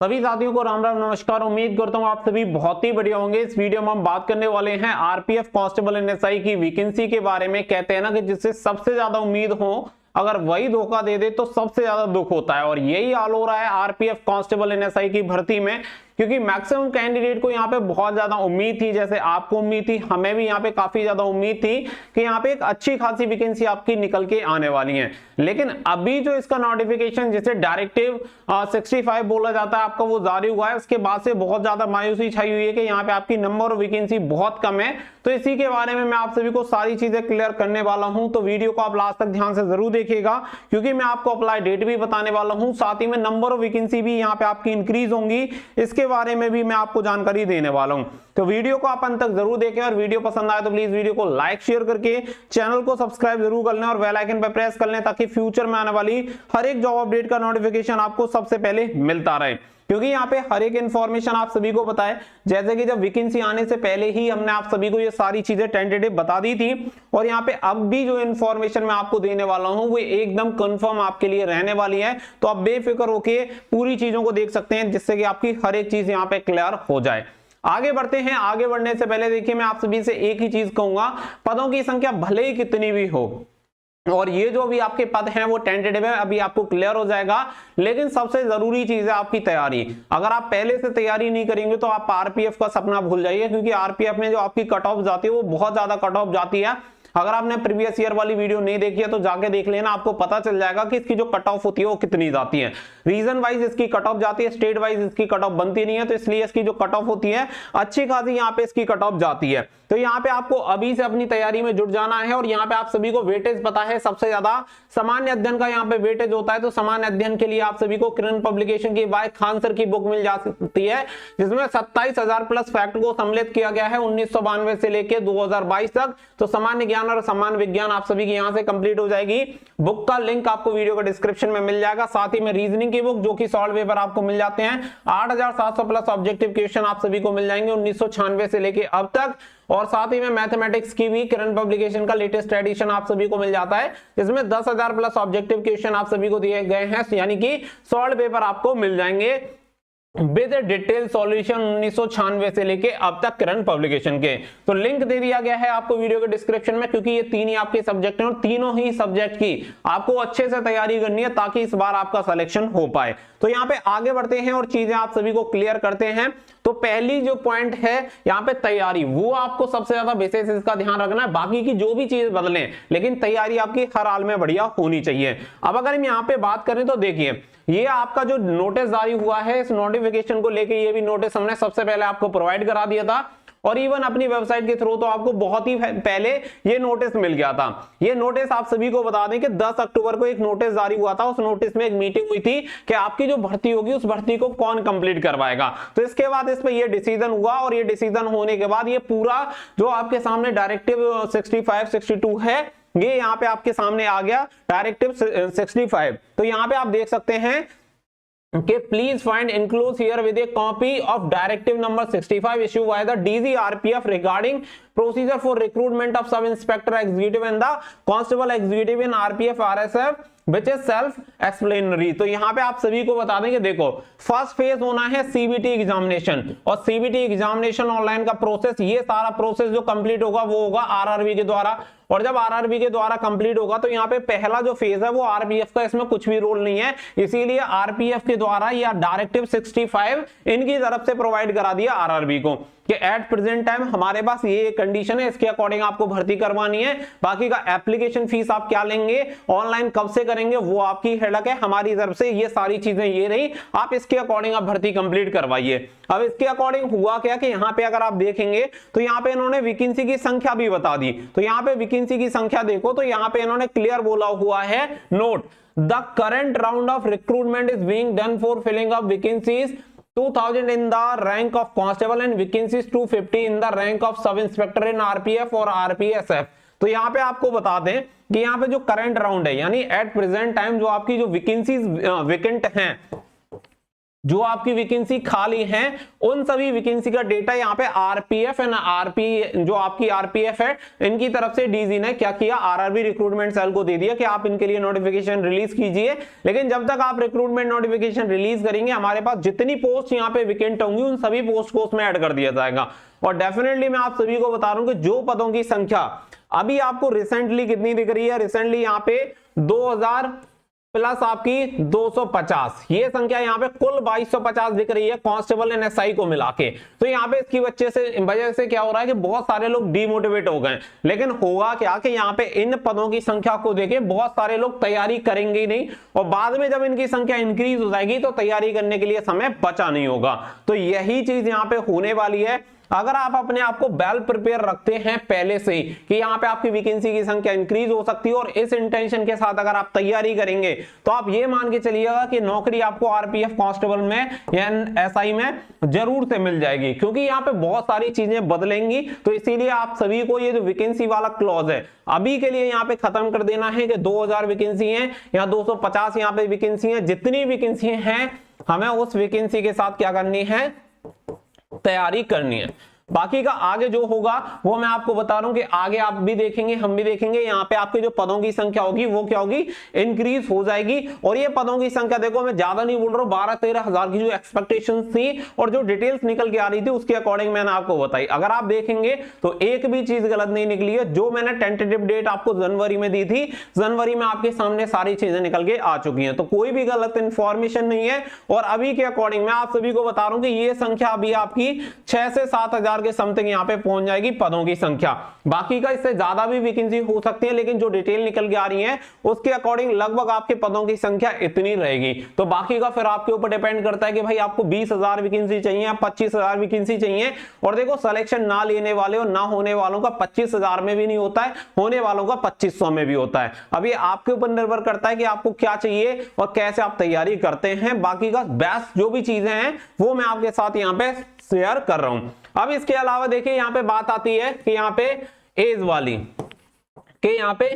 सभी साथियों को राम राम नमस्कार। उम्मीद करता हूं आप सभी बहुत ही बढ़िया होंगे। इस वीडियो में हम बात करने वाले हैं आरपीएफ कांस्टेबल एनएसआई की वैकेंसी के बारे में। कहते हैं ना कि जिससे सबसे ज्यादा उम्मीद हो अगर वही धोखा दे दे तो सबसे ज्यादा दुख होता है, और यही हाल हो रहा है आरपीएफ कांस्टेबल एनएसआई की भर्ती में, क्योंकि मैक्सिमम कैंडिडेट को यहाँ पे बहुत ज्यादा उम्मीद थी। जैसे आपको उम्मीद थी, हमें भी यहाँ पे काफी ज्यादा उम्मीद थी कि यहाँ पे एक अच्छी खासी वैकेंसी आपकी निकल के आने वाली है। लेकिन अभी जो इसका नोटिफिकेशन, जिसे डायरेक्टिव 65 बोला जाता है, आपका वो जारी हुआ है, उसके बाद से बहुत ज्यादा मायूसी छाई हुई है कि यहाँ पे आपकी नंबर ऑफ वैकेंसी बहुत कम है। तो इसी के बारे में मैं आप सभी को सारी चीजें क्लियर करने वाला हूं, तो वीडियो को आप लास्ट तक ध्यान से जरूर देखिएगा, क्योंकि मैं आपको अप्लाई डेट भी बताने वाला हूं, साथ ही में नंबर ऑफ वैकेंसी भी यहाँ पे आपकी इंक्रीज होंगी, इसके बारे में भी मैं आपको जानकारी देने वाला हूं। तो वीडियो को आप अंत तक जरूर देखें, और वीडियो पसंद आए तो प्लीज वीडियो को लाइक शेयर करके चैनल को सब्सक्राइब जरूर कर लें और बेल आइकन पर प्रेस कर लें, ताकि फ्यूचर में आने वाली हर एक जॉब अपडेट का नोटिफिकेशन आपको सबसे पहले मिलता रहे। क्योंकि यहाँ पे हर एक इन्फॉर्मेशन आप सभी को पता है, जैसे कि जब वैकेंसी आने से पहले ही हमने आप सभी को ये सारी चीजें टेंटेटिव बता दी थी, और यहाँ पे अब भी जो इन्फॉर्मेशन मैं आपको देने वाला हूँ वो एकदम कंफर्म आपके लिए रहने वाली है। तो आप बेफिक्र होके पूरी चीजों को देख सकते हैं, जिससे कि आपकी हर एक चीज यहाँ पे क्लियर हो जाए। आगे बढ़ते हैं। आगे बढ़ने से पहले देखिए, मैं आप सभी से एक ही चीज कहूंगा, पदों की संख्या भले ही कितनी भी हो, और ये जो भी आपके पद हैं वो टेंटेटिव है, अभी आपको क्लियर हो जाएगा, लेकिन सबसे जरूरी चीज है आपकी तैयारी। अगर आप पहले से तैयारी नहीं करेंगे तो आप आरपीएफ का सपना भूल जाइए, क्योंकि आरपीएफ में जो आपकी कट ऑफ जाती है वो बहुत ज्यादा कट ऑफ जाती है। अगर आपने प्रीवियस ईयर वाली वीडियो नहीं देखी है तो जाके देख लेना, आपको पता चल जाएगा कि इसकी जो कट ऑफ होती है वो कितनी जाती है। रीजन वाइज इसकी कट ऑफ जाती है, स्टेट वाइज इसकी कट ऑफ बनती नहीं है, तो इसलिए इसकी जो कट ऑफ होती है अच्छी खासी यहाँ पे इसकी कट ऑफ जाती है। तो यहाँ पे आपको अभी से अपनी तैयारी में जुट जाना है, और यहाँ पे आप सभी को वेटेज पता है, सबसे ज्यादा सामान्य अध्ययन का यहाँ पे वेटेज होता है। तो सामान्य अध्ययन के लिए आप सभी को किरण पब्लिकेशन की वाई खान सर की बुक मिल जा सकती है, जिसमें 27,000 प्लस फैक्ट को सम्मिलित किया गया है 1992 से लेके 2022 तक। तो सामान्य ज्ञान और सामान्य विज्ञान आप सभी की यहाँ से कंप्लीट हो जाएगी। बुक का लिंक आपको वीडियो के डिस्क्रिप्शन में मिल जाएगा। साथ ही में रीजनिंग की बुक, जो कि सॉल्व पेपर आपको मिल जाते हैं, 8,700 प्लस ऑब्जेक्टिव क्वेश्चन आप सभी को मिल जाएंगे 1996 से लेके अब तक। और साथ ही में मैथमेटिक्स की भी किरण पब्लिकेशन का लेटेस्ट एडिशन आप सभी को मिल जाता है, जिसमें 10,000 प्लस ऑब्जेक्टिव क्वेश्चन आप सभी को दिए गए हैं, यानी कि सॉल्व पेपर आपको मिल जाएंगे विद डिटेल सॉल्यूशन 1996 से लेके अब तक किरण पब्लिकेशन के। तो लिंक दे दिया गया है आपको वीडियो के डिस्क्रिप्शन में, क्योंकि ये तीन ही आपके सब्जेक्ट हैं, और तीनों ही सब्जेक्ट की आपको अच्छे से तैयारी करनी है, ताकि इस बार आपका सिलेक्शन हो पाए। तो यहाँ पे आगे बढ़ते हैं और चीजें आप सभी को क्लियर करते हैं। तो पहली जो पॉइंट है यहाँ पे तैयारी, वो आपको सबसे ज्यादा विशेष इसका ध्यान रखना है। बाकी की जो भी चीज बदले, लेकिन तैयारी आपकी हर हाल में बढ़िया होनी चाहिए। अब अगर हम यहाँ पे बात करें तो देखिए, ये आपका जो नोटिस जारी हुआ है, इस नोटिफिकेशन को लेके ये भी नोटिस हमने सबसे पहले आपको प्रोवाइड करा दिया था, और इवन अपनी वेबसाइट के थ्रू तो आपको बहुत ही पहले ये नोटिस मिल गया था। ये नोटिस आप सभी को बता दें कि 10 अक्टूबर को एक नोटिस जारी हुआ था। उस नोटिस में एक मीटिंग हुई थी कि आपकी जो भर्ती होगी उस भर्ती को कौन कंप्लीट करवाएगा। तो इसके बाद इस पे ये डिसीजन हुआ, और ये डिसीजन होने के बाद ये पूरा जो आपके सामने डायरेक्टिव 65, 62 है, ये यहाँ पे आपके सामने आ गया डायरेक्टिव 65। तो यहाँ पे आप देख सकते हैं कि please find enclose here with A copy of directive number 65 issue by the DG RPF regarding procedure for recruitment of sub inspector executive and the constable executive in RPF RSF which is self explanatory। तो यहाँ पे आप सभी को बता दें कि देखो, फर्स्ट फेज होना है सीबीटी एग्जामिनेशन, और सीबीटी एग्जामिनेशन ऑनलाइन का प्रोसेस, ये सारा प्रोसेस जो कंप्लीट होगा वो होगा आरआरबी के द्वारा। और जब आरआरबी के द्वारा कंप्लीट होगा तो यहाँ पे पहला जो फेज है वो आरपीएफ का, इसमें कुछ भी रोल नहीं है, इसीलिए आरपीएफ के द्वारा या डायरेक्टिव 65 इनकी तरफ से प्रोवाइड करा दिया आरआरबी को कि एट प्रेजेंट टाइम हमारे पास ये कंडीशन है, इसके अकॉर्डिंग आपको भर्ती करवानी है। बाकी का एप्लीकेशन फीस आप क्या लेंगे, ऑनलाइन कब से करेंगे, वो आपकी हेडक है। हमारी तरफ से ये सारी चीजें ये रही, आप इसके अकॉर्डिंग आप भर्ती कंप्लीट करवाइए। अब इसके अकॉर्डिंग हुआ क्या कि यहाँ पे अगर आप देखेंगे तो यहाँ पे इन्होंने वैकेंसी की संख्या भी बता दी। तो यहाँ पे वैकेंसी की संख्या देखो, तो यहाँ पे इन्होंने क्लियर बोला हुआ है, note the current round of recruitment is being done for filling up vacancies 2000 in the rank of constable and vacancies 250 in the rank of sub inspector in RPF और RPSF। तो यहाँ पे आपको बता दें कि यहाँ पे जो करंट राउंड है, यानी एट प्रेजेंट टाइम जो आपकी जो वैकेंसीज वेकेंट हैं, जो आपकी वैकेंसी खाली है उन सभी वैकेंसी का डेटा यहाँ पे आरपीएफ एंड आरपी जो आपकी आरपीएफ है इनकी तरफ से डीजी ने क्या किया, आरआरबी रिक्रूटमेंट सेल को दे दिया कि आप इनके लिए नोटिफिकेशन रिलीज कीजिए। लेकिन जब तक आप रिक्रूटमेंट नोटिफिकेशन रिलीज करेंगे हमारे पास जितनी पोस्ट यहाँ पे वैकेंट होंगी उन सभी पोस्ट को उसमें ऐड कर दिया जाएगा। और डेफिनेटली मैं आप सभी को बता रहा हूं कि जो पदों की संख्या अभी आपको रिसेंटली कितनी दिख रही है, रिसेंटली यहाँ पे 2000 प्लस आपकी 250, ये संख्या यहाँ पे कुल 2250 दिख रही है कांस्टेबल एंड एसआई को मिला के। तो यहाँ पे इसकी वजह से क्या हो रहा है कि बहुत सारे लोग डीमोटिवेट हो गए। लेकिन होगा क्या कि यहाँ पे इन पदों की संख्या को देके बहुत सारे लोग तैयारी करेंगे ही नहीं, और बाद में जब इनकी संख्या इंक्रीज हो जाएगी तो तैयारी करने के लिए समय बचा नहीं होगा। तो यही चीज यहाँ पे होने वाली है। अगर आप अपने आप को वेल प्रिपेयर रखते हैं पहले से ही कि यहाँ पे आपकी वैकेंसी की संख्या इंक्रीज हो सकती है, और इस इंटेंशन के साथ अगर आप तैयारी करेंगे तो आप ये मान के चलिएगा कि नौकरी आपको आरपीएफ कांस्टेबल में या एसआई में जरूर से मिल जाएगी, क्योंकि यहाँ पे बहुत सारी चीजें बदलेंगी। तो इसीलिए आप सभी को ये जो वैकेंसी वाला क्लॉज है अभी के लिए यहाँ पे खत्म कर देना है कि 2000 वैकेंसी है या 250 यहाँ पे वैकेंसी है, जितनी वैकेंसी हैं हमें उस वैकेंसी के साथ क्या करनी है, तैयारी करनी है। बाकी का आगे जो होगा वो मैं आपको बता रहा हूं कि आगे आप भी देखेंगे हम भी देखेंगे, यहाँ पे आपके जो पदों की संख्या होगी वो क्या होगी, इंक्रीज हो जाएगी। और ये पदों की संख्या देखो मैं ज्यादा नहीं बोल रहा हूँ, 12-13 हजार की जो एक्सपेक्टेशन थी और जो डिटेल्स निकल के आ रही थी उसके अकॉर्डिंग मैंने आपको बताई। अगर आप देखेंगे तो एक भी चीज गलत नहीं निकली है। जो मैंने टेंटेटिव डेट आपको जनवरी में दी थी, जनवरी में आपके सामने सारी चीजें निकल के आ चुकी है, तो कोई भी गलत इंफॉर्मेशन नहीं है। और अभी के अकॉर्डिंग मैं आप सभी को बता रहा हूं कि ये संख्या अभी आपकी 6 से 7 हजार के समथिंग यहाँ पे पहुंच जाएगी पदों की संख्या। बाकी का इससे ज्यादा भी वैकेंसी हो सकती है, लेकिन जो डिटेल निकल के आ रही है उसके अकॉर्डिंग लगभग आपके पदों की संख्या इतनी रहेगी। तो बाकी का फिर आपके ऊपर डिपेंड करता है कि भाई आपको 20,000 वैकेंसी चाहिए या 25,000 वैकेंसी चाहिए। और देखो सिलेक्शन ना लेने वाले और ना होने वालों का 25,000 में भी नहीं होता है, होने वालों का 2500 में भी होता है। अब ये आपके ऊपर निर्भर करता है कि आपको क्या चाहिए और कैसे आप तैयारी करते हैं। बाकी का बेस्ट जो भी चीजें हैं वो मैं आपके साथ यहाँ पे शेयर कर रहा हूं। अब इसके अलावा देखिए यहाँ पे बात आती है कि यहाँ पे एज वाली, कि यहाँ पे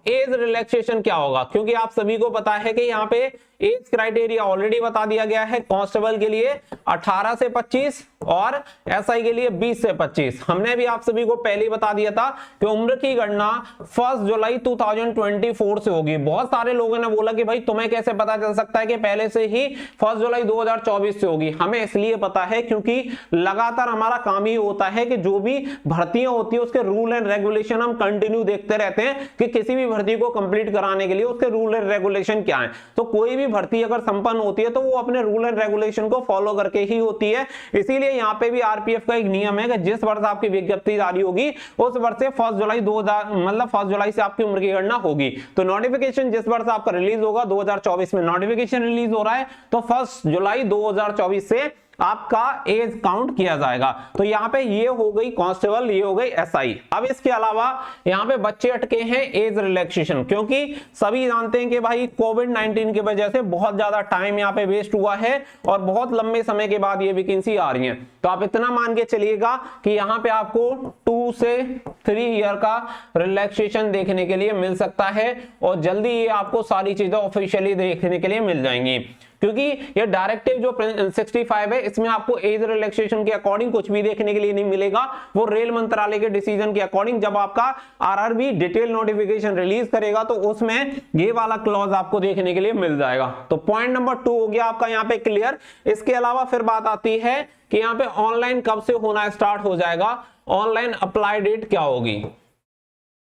एज रिलैक्सेशन क्या होगा, क्योंकि आप सभी को पता है कि यहाँ पे एज क्राइटेरिया ऑलरेडी बता दिया गया है। कांस्टेबल के लिए 18 से 25 और एसआई के लिए 20 से 25। हमने भी आप सभी को पहले ही बता दिया था कि उम्र की गणना 1 जुलाई 2024 से होगी। बहुत सारे लोगों ने बोला कि भाई तुम्हें कैसे पता चल सकता है कि पहले से ही 1 जुलाई 2024 से होगी। हमें इसलिए पता है क्योंकि लगातार हमारा काम ही होता है कि जो भी भर्तियां होती है उसके रूल एंड रेगुलेशन हम कंटिन्यू देखते रहते हैं कि किसी भी भर्ती को कंप्लीट कराने के लिए उसके रूल एंड रेगुलेशन क्या है। तो कोई भी भर्ती अगर संपन्न होती है तो वो अपने रूल एंड रेगुलेशन को फॉलो करके ही होती है। इसीलिए यहाँ पे भी आरपीएफ का एक नियम है कि जिस वर्ष आपकी विज्ञप्ति जारी होगी उस वर्ष से 1 जुलाई 1 जुलाई से आपकी उम्र की गणना होगी। तो नोटिफिकेशन जिस वर्ष आपका रिलीज होगा 2024 में नोटिफिकेशन रिलीज हो रहा है तो 1 जुलाई 2024 से आपका एज काउंट किया जाएगा। तो यहाँ पे ये हो गई कांस्टेबल, ये हो गई एसआई। अब इसके अलावा यहाँ पे बच्चे अटके हैं एज रिलैक्सेशन, क्योंकि सभी जानते हैं कि भाई कोविड-19 की वजह से बहुत ज्यादा टाइम यहाँ पे वेस्ट हुआ है और बहुत लंबे समय के बाद ये वैकेंसी आ रही है। तो आप इतना मान के चलिएगा कि यहाँ पे आपको 2 से 3 ईयर का रिलैक्सेशन देखने के लिए मिल सकता है और जल्दी ये आपको सारी चीजें ऑफिशियली देखने के लिए मिल जाएंगी। क्योंकि ये डायरेक्टिव जो 65 है इसमें आपको एज रिलैक्सेशन के अकॉर्डिंग कुछ भी देखने के लिए नहीं मिलेगा। वो रेल मंत्रालय के डिसीजन के अकॉर्डिंग जब आपका आरआरबी डिटेल नोटिफिकेशन रिलीज करेगा तो उसमें ये वाला क्लॉज आपको देखने के लिए मिल जाएगा। तो पॉइंट नंबर 2 हो गया आपका यहाँ पे क्लियर। इसके अलावा फिर बात आती है कि यहाँ पे ऑनलाइन कब से होना स्टार्ट हो जाएगा, ऑनलाइन अप्लाई डेट क्या होगी।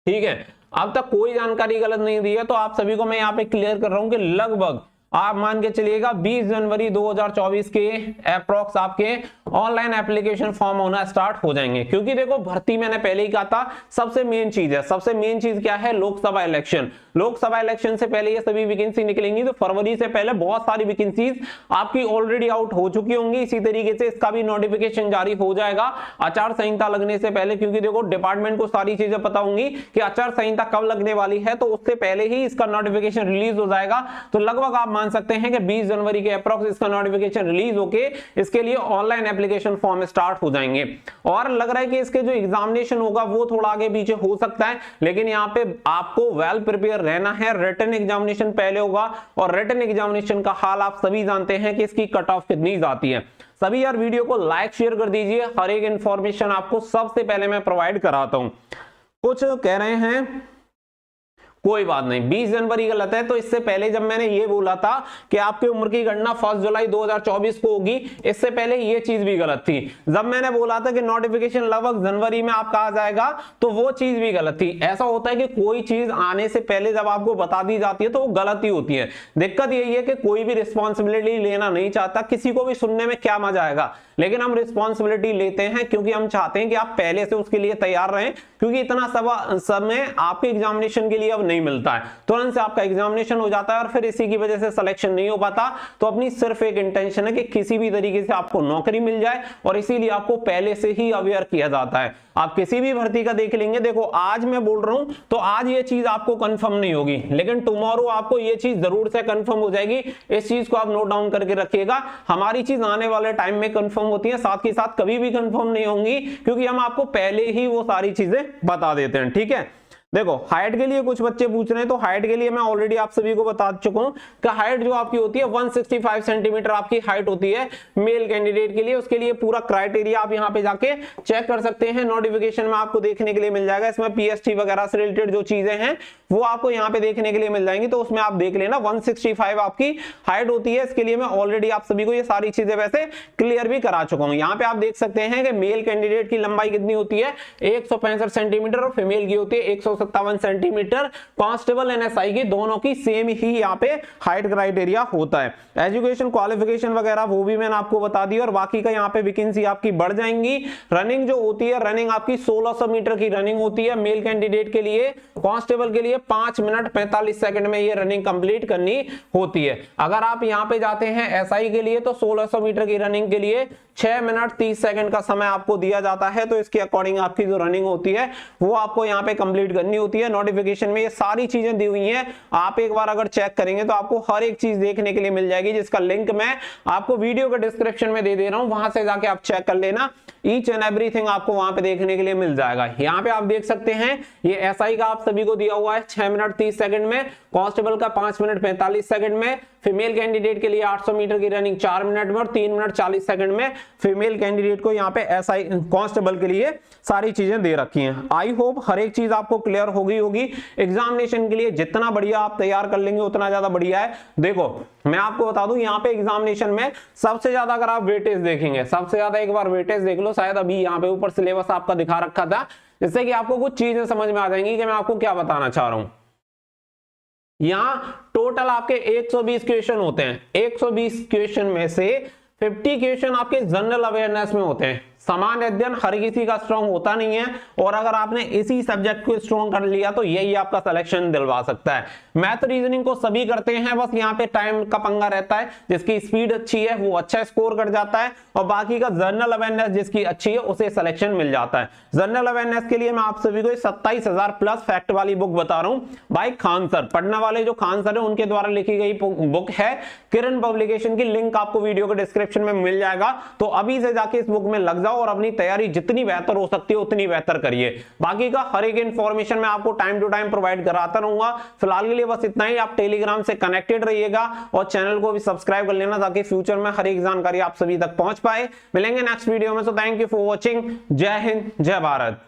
ठीक है, अब तक कोई जानकारी गलत नहीं दी है तो आप सभी को मैं यहाँ पे क्लियर कर रहा हूं कि लगभग आप मान के चलिएगा 20 जनवरी 2024 के अप्रॉक्स आपके ऑनलाइन एप्लीकेशन फॉर्म होना स्टार्ट हो जाएंगे। क्योंकि देखो भर्ती मैंने पहले ही कहा था सबसे मेन चीज है, सबसे मेन चीज क्या है, लोकसभा इलेक्शन। लोकसभा इलेक्शन से पहले ये सभी वैकेंसी निकलेंगी तो फरवरी से पहले बहुत सारी वैकेंसीज आपकी ऑलरेडी आउट हो चुकी होंगी। इसी तरीके से इसका भी नोटिफिकेशन जारी हो जाएगा आचार संहिता लगने से पहले, क्योंकि देखो डिपार्टमेंट को सारी चीजें पता होंगी कि आचार संहिता कब लगने वाली है, तो उससे पहले ही इसका नोटिफिकेशन रिलीज हो जाएगा। तो लगभग आप मान सकते हैं कि 20 जनवरी के अप्रॉक्स इसका नोटिफिकेशन रिलीज होके इसके लिए ऑनलाइन एप्लीकेशन फॉर्म स्टार्ट हो जाएंगे। और लग रहा है कि इसके जो एग्जामिनेशन होगा वो थोड़ा आगे पीछे हो सकता है, लेकिन यहाँ पे आपको वेल प्रिपेयर रहना है। रिटन एग्जामिनेशन पहले होगा और रिटन एग्जामिनेशन का हाल आप सभी जानते हैं कि इसकी कट ऑफ कितनी जाती है। सभी यार वीडियो को लाइक शेयर कर दीजिए, हर एक इंफॉर्मेशन आपको सबसे पहले मैं प्रोवाइड कराता हूं। कुछ कह रहे हैं कोई बात नहीं, 20 जनवरी गलत है। तो इससे पहले जब मैंने ये बोला था कि आपकी उम्र की गणना 1 जुलाई 2024 को होगी, इससे पहले ये चीज भी गलत थी। जब मैंने बोला था कि नोटिफिकेशन लगभग जनवरी में आपका आ जाएगा, तो वो चीज भी गलत थी। ऐसा होता है कि कोई चीज आने से पहले जब आपको बता दी जाती है तो वो गलत ही होती है। दिक्कत यही है कि कोई भी रिस्पॉन्सिबिलिटी लेना नहीं चाहता, किसी को भी सुनने में क्या मजा आएगा, लेकिन हम रिस्पॉन्सिबिलिटी लेते हैं क्योंकि हम चाहते हैं कि आप पहले से उसके लिए तैयार रहें, क्योंकि इतना समय आपके एग्जामिनेशन के लिए अब नहीं मिलता है। तुरंत से आपका एग्जामिनेशन हो जाता है और फिर इसी की वजह से सिलेक्शन नहीं हो पाता। तो अपनी सिर्फ एक इंटेंशन है कि किसी भी तरीके से आपको नौकरी मिल जाए, और इसीलिए आपको पहले से ही अवेयर किया जाता है। आप किसी भी भर्ती का देख लेंगे, देखो आज मैं बोल रहा हूं तो आज ये चीज आपको कंफर्म नहीं होगी, लेकिन टुमारो आपको ये चीज जरूर से कंफर्म हो जाएगी। इस चीज को आप नोट डाउन करके रखिएगा। हमारी चीज आने वाले टाइम में कंफर्म होती है, साथ ही साथ कभी भी कंफर्म नहीं होंगी, क्योंकि हम आपको पहले ही वो सारी चीजें बता देते हैं। ठीक है, देखो हाइट के लिए कुछ बच्चे पूछ रहे हैं, तो हाइट के लिए मैं ऑलरेडी आप सभी को बता चुका हूं कि हाइट जो आपकी होती है 165 सेंटीमीटर आपकी हाइट होती है मेल कैंडिडेट के लिए। उसके लिए पूरा क्राइटेरिया आप यहां पे जाके चेक कर सकते हैं, नोटिफिकेशन में आपको देखने के लिए मिल जाएगा। इसमें पीएसटी वगैरह से रिलेटेड जो चीजें हैं वो आपको यहाँ पे देखने के लिए मिल जाएंगी, तो उसमें आप देख लेना 165 आपकी हाइट होती है। इसके लिए मैं ऑलरेडी आप सभी को ये सारी चीजें वैसे क्लियर भी करा चुका हूं। यहाँ पे आप देख सकते हैं कि मेल कैंडिडेट की लंबाई कितनी होती है 165 सेंटीमीटर और फीमेल की होती है 157 सेंटीमीटर। कांस्टेबल एनएसआई की दोनों की सेम ही यहाँ पे हाइट क्राइटेरिया होता है। एजुकेशन क्वालिफिकेशन वगैरह वो भी मैंने आपको बता दी, और बाकी का यहाँ पे वैकेंसी आपकी बढ़ जाएंगी। रनिंग जो होती है, रनिंग आपकी 1600 मीटर की रनिंग होती है मेल कैंडिडेट के लिए। कांस्टेबल के लिए 5 मिनट 45 सेकंड में ये रनिंग कंप्लीट करनी होती है। अगर आप यहाँ पे जाते हैं एसआई के लिए तो 1600 मीटर की रनिंग के लिए 6 मिनट 30 सेकंड का समय आपको दिया जाता है। तो इसके अकॉर्डिंग आपकी जो रनिंग होती है वो आपको यहाँ पे कंप्लीट करनी होती है। नोटिफिकेशन में ये सारी चीजें दी हुई हैं, आप एक बार अगर चेक करेंगे तो आपको हर एक चीज देखने के लिए मिल जाएगी, जिसका लिंक मैं आपको वीडियो के डिस्क्रिप्शन में दे रहा हूं, वहां से जाके आप चेक कर लेना। ईच एंड एवरीथिंग आपको वहां पे देखने के लिए मिल जाएगा। यहाँ पे आप देख सकते हैं ये एसआई का आप सभी को दिया हुआ है 6 मिनट 30 सेकंड में, कांस्टेबल का 5 मिनट 45 सेकंड में, फीमेल कैंडिडेट के लिए 800 मीटर की रनिंग 4 मिनट में और 3 मिनट 40 सेकंड में फीमेल कैंडिडेट को यहाँ पे एसआई कांस्टेबल के लिए सारी चीजें दे रखी हैं। आई होप हर एक चीज आपको क्लियर होगी। एग्जामिनेशन के लिए जितना बढ़िया आप तैयार कर लेंगे उतना ज्यादा बढ़िया है। देखो मैं आपको बता दूं, यहाँ पे एग्जामिनेशन में सबसे ज्यादा अगर आप वेटेज देखेंगे, सबसे ज्यादा एक बार वेटेज देख लो, शायद अभी यहाँ पे ऊपर सिलेबस आपका दिखा रखा था, जिससे कि आपको कुछ चीजें समझ में आ जाएंगी कि मैं आपको क्या बताना चाह रहा हूं। यहां टोटल आपके 120 क्वेश्चन होते हैं। 120 क्वेश्चन में से 50 क्वेश्चन आपके जनरल अवेयरनेस में होते हैं। सामान्य अध्ययन हर किसी का स्ट्रांग होता नहीं है, और अगर आपने इसी सब्जेक्ट को स्ट्रांग कर लिया तो यही आपका सिलेक्शन दिलवा सकता है। मैथ रीजनिंग को सभी करते हैं, बस यहाँ पे टाइम का पंगा रहता है। जिसकी स्पीड अच्छी है वो अच्छा स्कोर कर जाता है, और बाकी का जनरल अवेयरनेस जिसकी अच्छी है उसे सिलेक्शन मिल जाता है। जनरल अवेयरनेस के लिए मैं आप सभी को 27,000 प्लस फैक्ट वाली बुक बता रहा हूँ भाई। खान सर, पढ़ने वाले जो खान सर है उनके द्वारा लिखी गई बुक है किरण पब्लिकेशन की, लिंक आपको वीडियो के डिस्क्रिप्शन में मिल जाएगा। तो अभी से जाके इस बुक में लग जाओ और अपनी तैयारी जितनी बेहतर हो सकती है उतनी बेहतर करिए। बाकी का हर एक इंफॉर्मेशन मैं आपको टाइम टू टाइम प्रोवाइड कराता रहूंगा। फिलहाल के लिए बस इतना ही। आप टेलीग्राम से कनेक्टेड रहिएगा और चैनल को भी सब्सक्राइब कर लेना, ताकि फ्यूचर में हर एक जानकारी आप सभी तक पहुंच पाए। मिलेंगे नेक्स्ट वीडियो में। So thank you for watching. जय हिंद, जय भारत।